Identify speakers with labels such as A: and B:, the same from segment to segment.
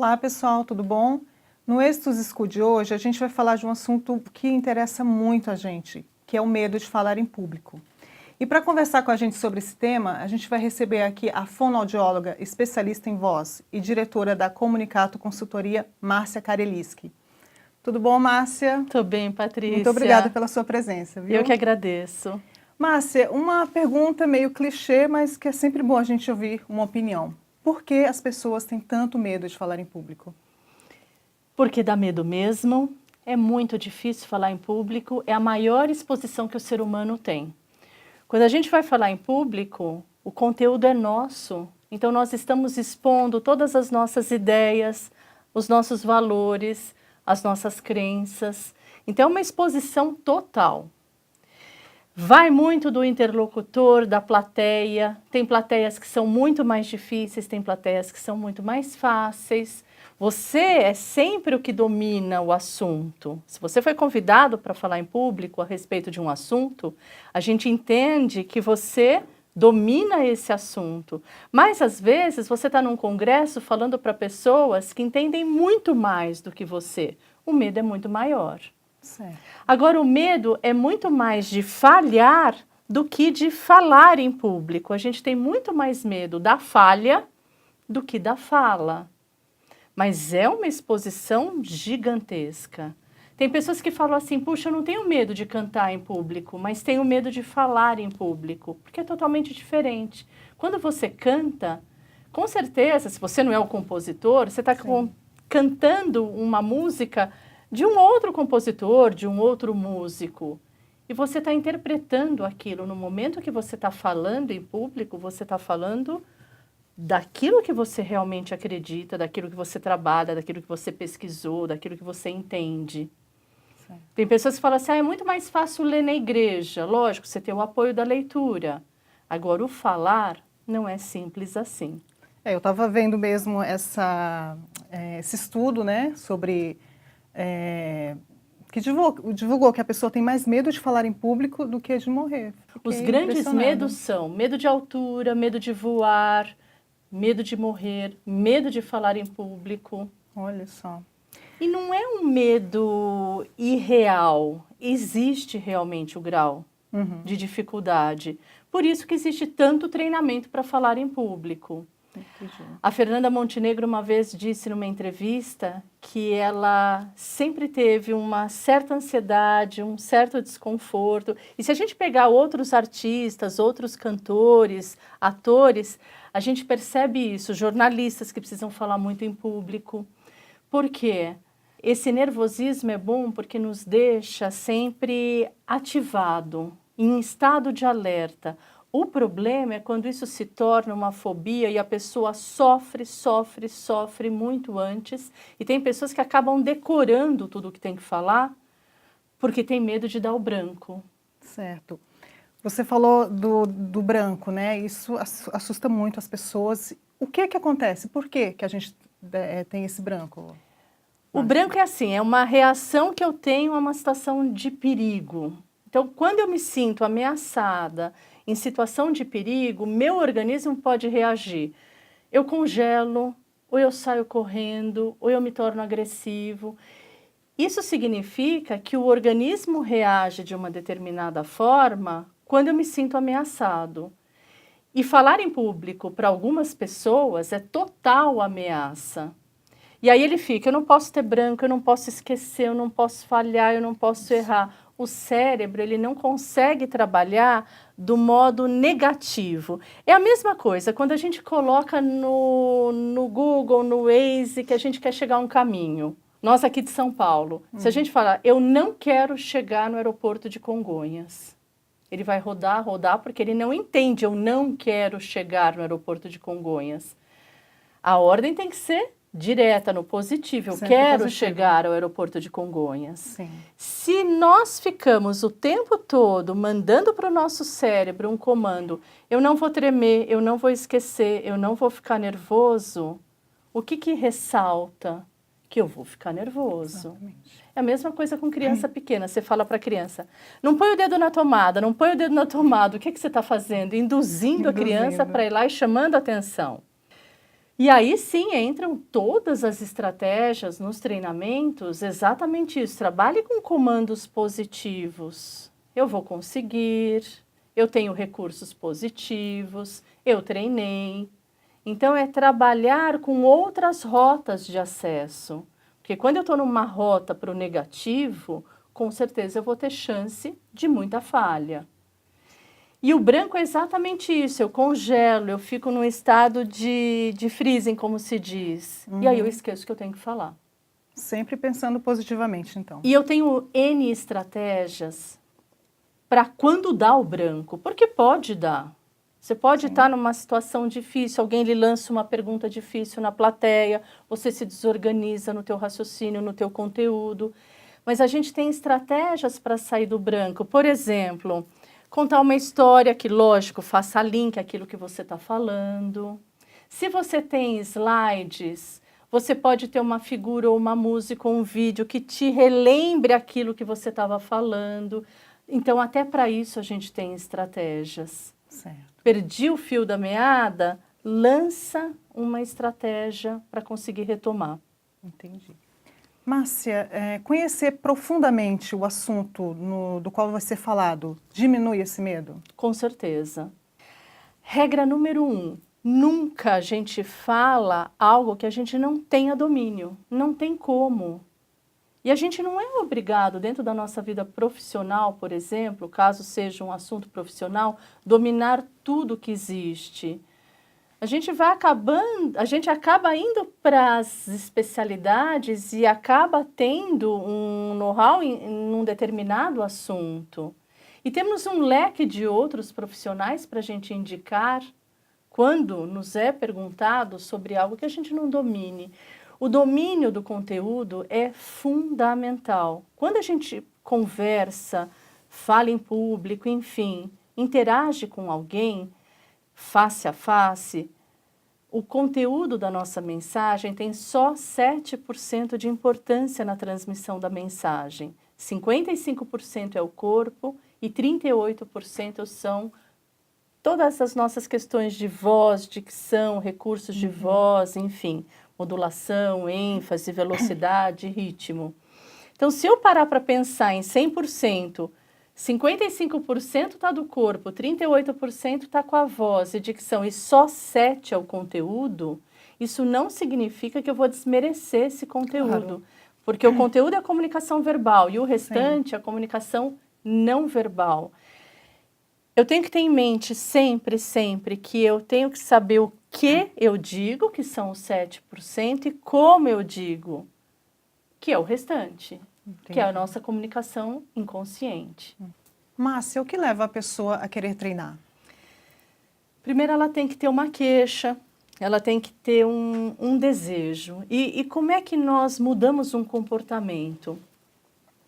A: Olá pessoal, tudo bom? No Êxito School de hoje a gente vai falar de um assunto que interessa muito a gente, que é o medo de falar em público. E para conversar com a gente sobre esse tema, a gente vai receber aqui a fonoaudióloga, especialista em voz e diretora da Comunicato Consultoria, Márcia Kareliski. Tudo bom, Márcia?
B: Tudo bem, Patrícia.
A: Muito obrigada pela sua presença, viu?
B: Eu que agradeço.
A: Márcia, uma pergunta meio clichê, mas que é sempre bom a gente ouvir uma opinião. Por que as pessoas têm tanto medo de falar em público?
B: Porque dá medo mesmo, é muito difícil falar em público, é a maior exposição que o ser humano tem. Quando a gente vai falar em público, o conteúdo é nosso, então nós estamos expondo todas as nossas ideias, os nossos valores, as nossas crenças, então é uma exposição total. Vai muito do interlocutor, da plateia, tem plateias que são muito mais difíceis, tem plateias que são muito mais fáceis. Você é sempre o que domina o assunto. Se você foi convidado para falar em público a respeito de um assunto, a gente entende que você domina esse assunto. Mas, às vezes, você está num congresso falando para pessoas que entendem muito mais do que você. O medo é muito maior.
A: Certo.
B: Agora, o medo é muito mais de falhar do que de falar em público. A gente tem muito mais medo da falha do que da fala. Mas é uma exposição gigantesca. Tem pessoas que falam assim, puxa, eu não tenho medo de cantar em público, mas tenho medo de falar em público, porque é totalmente diferente. Quando você canta, com certeza, se você não é o compositor, você está cantando uma música de um outro compositor, de um outro músico. E você está interpretando aquilo. No momento que você está falando em público, você está falando daquilo que você realmente acredita, daquilo que você trabalha, daquilo que você pesquisou, daquilo que você entende. Certo. Tem pessoas que falam assim, é muito mais fácil ler na igreja. Lógico, você tem o apoio da leitura. Agora, o falar não é simples assim.
A: Eu estava vendo mesmo esse estudo, né, sobre... que divulgou que a pessoa tem mais medo de falar em público do que de morrer.
B: Os grandes medos são medo de altura, medo de voar, medo de morrer, medo de falar em público.
A: Olha só.
B: E não é um medo irreal, existe realmente o grau de dificuldade. Por isso que existe tanto treinamento para falar em público.
A: Entendi.
B: A Fernanda Montenegro uma vez disse numa entrevista que ela sempre teve uma certa ansiedade, um certo desconforto. E se a gente pegar outros artistas, outros cantores, atores, a gente percebe isso. Jornalistas que precisam falar muito em público. Por quê? Esse nervosismo é bom porque nos deixa sempre ativado, em estado de alerta. O problema é quando isso se torna uma fobia e a pessoa sofre muito antes. E tem pessoas que acabam decorando tudo o que tem que falar porque tem medo de dar o branco.
A: Certo. Você falou do branco, né? Isso assusta muito as pessoas. O que acontece? Por que a gente tem esse branco?
B: O branco é assim, é uma reação que eu tenho a uma situação de perigo. Então, quando eu me sinto ameaçada, em situação de perigo, meu organismo pode reagir. Eu congelo, ou eu saio correndo, ou eu me torno agressivo. Isso significa que o organismo reage de uma determinada forma quando eu me sinto ameaçado. E falar em público para algumas pessoas é total ameaça. E aí ele fica, eu não posso ter branco, eu não posso esquecer, eu não posso falhar, eu não posso errar. O cérebro, ele não consegue trabalhar do modo negativo. É a mesma coisa, quando a gente coloca no Google, no Waze, que a gente quer chegar a um caminho. Nós aqui de São Paulo, se a gente falar, eu não quero chegar no aeroporto de Congonhas. Ele vai rodar, porque ele não entende, eu não quero chegar no aeroporto de Congonhas. A ordem tem que ser direta, no positivo. Eu quero chegar ao aeroporto de Congonhas.
A: Sim.
B: Se nós ficamos o tempo todo mandando para o nosso cérebro um comando, eu não vou tremer, eu não vou esquecer, eu não vou ficar nervoso, o que ressalta? Que eu vou ficar nervoso.
A: Exatamente.
B: É a mesma coisa com criança pequena. Você fala para a criança, não põe o dedo na tomada, não põe o dedo na tomada. O que você está fazendo? Induzindo a criança para ir lá e chamando a atenção. E aí sim entram todas as estratégias nos treinamentos, exatamente isso. Trabalhe com comandos positivos. Eu vou conseguir, eu tenho recursos positivos, eu treinei. Então é trabalhar com outras rotas de acesso. Porque quando eu estou numa rota para o negativo, com certeza eu vou ter chance de muita falha. E o branco é exatamente isso, eu congelo, eu fico num estado de freezing, como se diz. E aí eu esqueço que eu tenho que falar.
A: Sempre pensando positivamente, então.
B: E eu tenho N estratégias para quando dá o branco, porque pode dar. Você pode estar numa situação difícil, alguém lhe lança uma pergunta difícil na plateia, você se desorganiza no teu raciocínio, no teu conteúdo. Mas a gente tem estratégias para sair do branco. Por exemplo, contar uma história que, lógico, faça link àquilo que você está falando. Se você tem slides, você pode ter uma figura ou uma música ou um vídeo que te relembre aquilo que você estava falando. Então, até para isso a gente tem estratégias.
A: Certo.
B: Perdi o fio da meada, lança uma estratégia para conseguir retomar.
A: Entendi. Márcia, conhecer profundamente o assunto do qual vai ser falado diminui esse medo?
B: Com certeza. Regra número 1, nunca a gente fala algo que a gente não tenha domínio, não tem como. E a gente não é obrigado, dentro da nossa vida profissional, por exemplo, caso seja um assunto profissional, dominar tudo que existe. A gente acaba indo para as especialidades e acaba tendo um know-how em um determinado assunto. E temos um leque de outros profissionais para a gente indicar quando nos é perguntado sobre algo que a gente não domine. O domínio do conteúdo é fundamental. Quando a gente conversa, fala em público, enfim, interage com alguém, face a face, o conteúdo da nossa mensagem tem só 7% de importância na transmissão da mensagem. 55% é o corpo e 38% são todas as nossas questões de voz, dicção, recursos de voz, enfim, modulação, ênfase, velocidade, ritmo. Então, se eu parar para pensar em 100%, 55% está do corpo, 38% está com a voz e dicção e só 7% é o conteúdo, isso não significa que eu vou desmerecer esse conteúdo. Claro. Porque o conteúdo é a comunicação verbal e o restante é a comunicação não verbal. Eu tenho que ter em mente sempre, sempre que eu tenho que saber o que eu digo, que são os 7%, e como eu digo, que é o restante. Entendi. Que é a nossa comunicação inconsciente.
A: Márcia, o que leva a pessoa a querer treinar?
B: Primeiro, ela tem que ter uma queixa, ela tem que ter um desejo. E como é que nós mudamos um comportamento?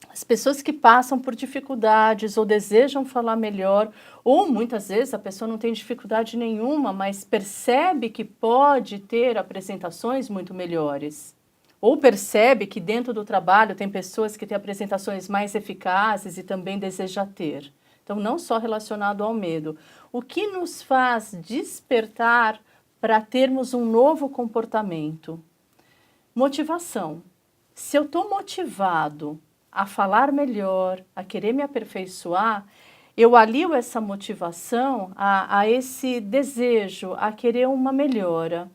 B: As pessoas que passam por dificuldades ou desejam falar melhor, ou muitas vezes a pessoa não tem dificuldade nenhuma, mas percebe que pode ter apresentações muito melhores. Ou percebe que dentro do trabalho tem pessoas que têm apresentações mais eficazes e também deseja ter. Então, não só relacionado ao medo. O que nos faz despertar para termos um novo comportamento? Motivação. Se eu estou motivado a falar melhor, a querer me aperfeiçoar, eu alio essa motivação a esse desejo, a querer uma melhora.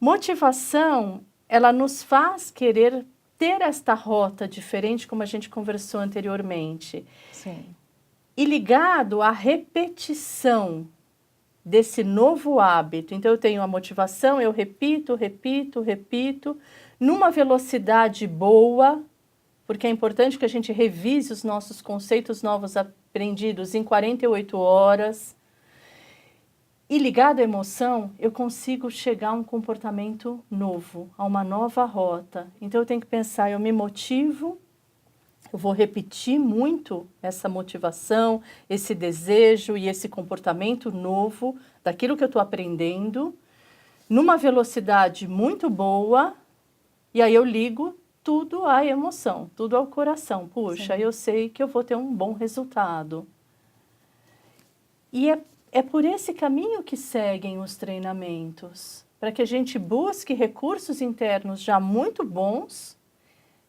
B: Motivação, ela nos faz querer ter esta rota diferente, como a gente conversou anteriormente.
A: Sim.
B: E ligado à repetição desse novo hábito. Então, eu tenho a motivação, eu repito, numa velocidade boa, porque é importante que a gente revise os nossos conceitos novos aprendidos em 48 horas. E ligado à emoção, eu consigo chegar a um comportamento novo, a uma nova rota. Então, eu tenho que pensar, eu me motivo, eu vou repetir muito essa motivação, esse desejo e esse comportamento novo daquilo que eu estou aprendendo, numa velocidade muito boa, e aí eu ligo tudo à emoção, tudo ao coração. Puxa, sim, eu sei que eu vou ter um bom resultado. E é por esse caminho que seguem os treinamentos. para que a gente busque recursos internos já muito bons,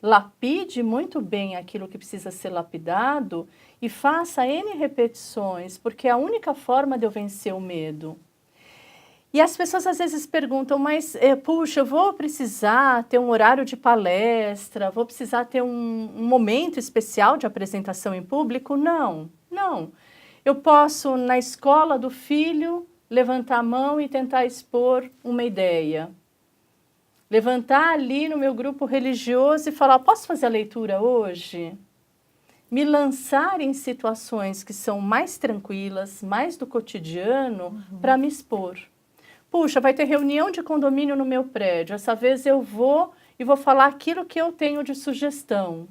B: lapide muito bem aquilo que precisa ser lapidado e faça N repetições, porque é a única forma de eu vencer o medo. E as pessoas às vezes perguntam, mas, puxa, eu vou precisar ter um horário de palestra, vou precisar ter um momento especial de apresentação em público? Não, não. Eu posso, na escola do filho, levantar a mão e tentar expor uma ideia. Levantar ali no meu grupo religioso e falar, posso fazer a leitura hoje? Me lançar em situações que são mais tranquilas, mais do cotidiano, para me expor. Puxa, vai ter reunião de condomínio no meu prédio, essa vez eu vou e vou falar aquilo que eu tenho de sugestão.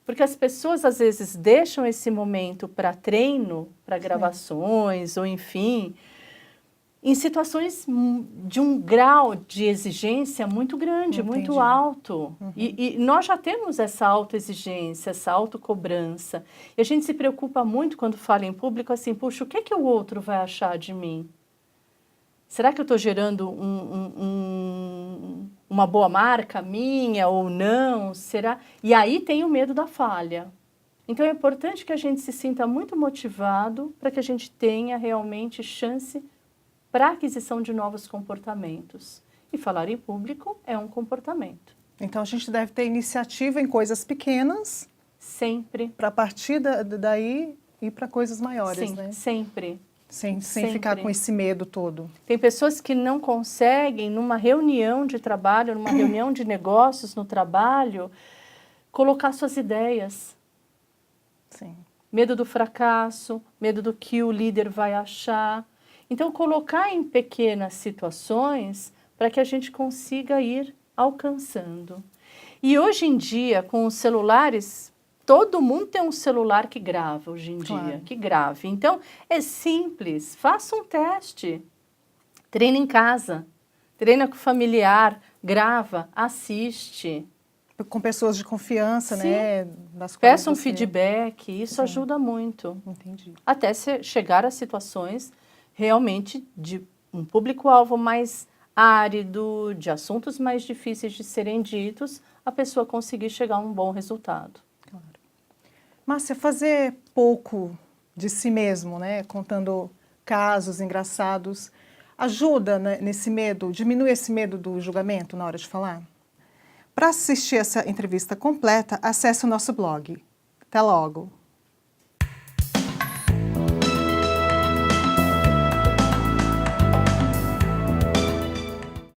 B: Porque as pessoas às vezes deixam esse momento para treino, para gravações, ou enfim, em situações de um grau de exigência muito grande, muito alto. E nós já temos essa autoexigência, essa autocobrança. E a gente se preocupa muito quando fala em público assim, puxa, o que é que o outro vai achar de mim? Será que eu estou gerando uma boa marca minha ou não? Será? E aí tem o medo da falha. Então é importante que a gente se sinta muito motivado para que a gente tenha realmente chance para a aquisição de novos comportamentos. E falar em público é um comportamento.
A: Então a gente deve ter iniciativa em coisas pequenas.
B: Sempre.
A: Para partir daí ir para coisas maiores,
B: Sim,
A: né?
B: sempre.
A: Sem ficar com esse medo todo.
B: Tem pessoas que não conseguem, numa reunião de trabalho, numa reunião de negócios no trabalho, colocar suas ideias.
A: Sim.
B: Medo do fracasso, medo do que o líder vai achar. Então, colocar em pequenas situações para que a gente consiga ir alcançando. E hoje em dia, com os celulares, todo mundo tem um celular que grava hoje em dia, que grave. Então, é simples, faça um teste. Treina em casa, treina com o familiar, grava, assiste.
A: Com pessoas de confiança,
B: Sim.
A: né?
B: Peça um feedback, isso ajuda muito.
A: Entendi.
B: Até chegar a situações realmente de um público-alvo mais árido, de assuntos mais difíceis de serem ditos, a pessoa conseguir chegar a um bom resultado.
A: Claro. Márcia, fazer pouco de si mesmo, né, contando casos engraçados, ajuda, né, nesse medo, diminui esse medo do julgamento na hora de falar? Para assistir essa entrevista completa, acesse o nosso blog. Até logo!